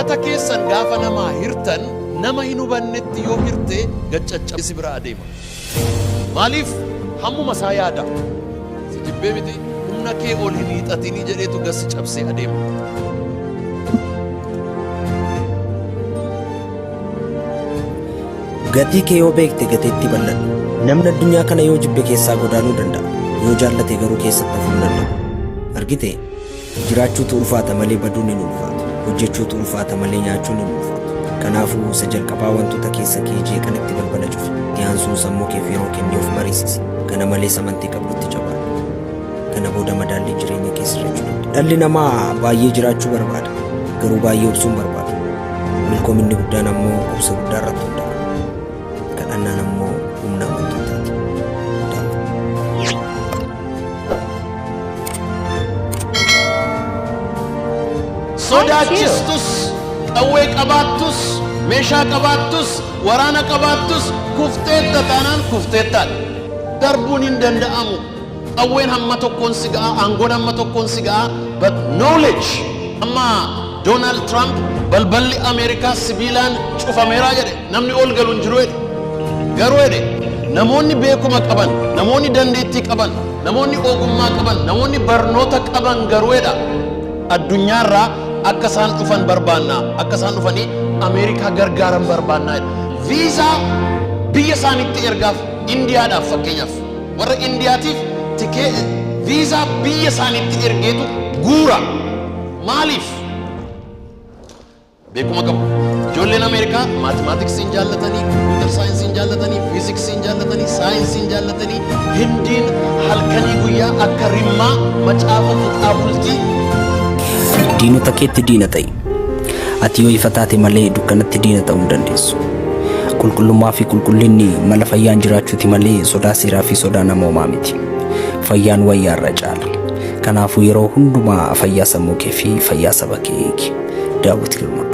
Galata keessan gaafa nama hirtan nama hin hubannetti yoo hirte gaccacabsi bira adeema. Maaliif hammuma isaa yaada. Si jibbee miti humna kee ol hin hiixatinii jedheetu gas cabsee adeema. Gatii kee yoo beekte gateetti bal'adhu. Namni addunyaa kana yoo jibbe keessaa godaanuu danda'a. Yoo jaallate garuu keessatti hafuu danda'a. Argite jiraachuutu ulfaata malee baduun hin ulfaatu. Hojjechuutu ulfaata malee nyaachuun hin ulfaatu. Kanaafuu isa jalqabaa wantoota keessa kee jee kanatti balbala cufi. Dhiyaansuu sammuu keef yeroo kennee of mariisisi. Kana malees amantii qabdutti jabaadhu. Kana booda madaalli jireenya keessa jiraachuu danda'a. Dhalli namaa baay'ee jiraachuu barbaada. Garuu baay'ee obsuun barbaada. Milkoominni guddaan ammoo obsa guddaa irratti hunda'a. Kadhannaan ammoo humna amantootaati. Sodaachistus, qawwee qabaattus, meeshaa qabaattus, waraana qabaattus kufteetta taanaan kufteettaadha. Darbuun hin danda'amu. Qawween hamma tokkoon si ga'a, aangoon hamma tokkoon si ga'a, but knowledge. Amma Donald Trump balballi Ameerikaa sibiilaan cufameeraa jedhe namni ol galu hin jiru jedhe. Garuu jedhe namoonni beekuma qaban, namoonni dandeettii qaban, namoonni ogummaa qaban, namoonni barnoota qaban garuu jedha addunyaarraa akka isaan dhufan barbaanna, akka isaan dhufanii Ameerikaa gargaaran barbaanna jedha. Viizaa biyya isaaniitti ergaaf Indiyaadhaaf fakkeenyaaf warra Indiyaatiif tikee viizaa biyya isaaniitti ergeetu guura. Maaliif? Beekuma qabu. Ijoolleen Ameerikaa maatimaatiksiin jaallatanii, kompiitar saayinsiin jaallatanii, fiiziksiin jaallatanii, saayinsiin jaallatanii, hindiin halkanii guyyaa akka rimmaa macaafa tuqaa bultii. Diinota keetti diina ta'i. Ati yoo ifa taate malee dukkanatti diina ta'uu hin dandeessu. Qulqullummaa fi qulqullinni mala fayyaan jiraachuuti malee sodaa seeraa fi sodaa namoomaa miti. Fayyaan wayyaa irra caala. Kanaafuu yeroo hundumaa fayyaa sammuu kee fi fayyaa saba kee eegi. Daawit Girmaa.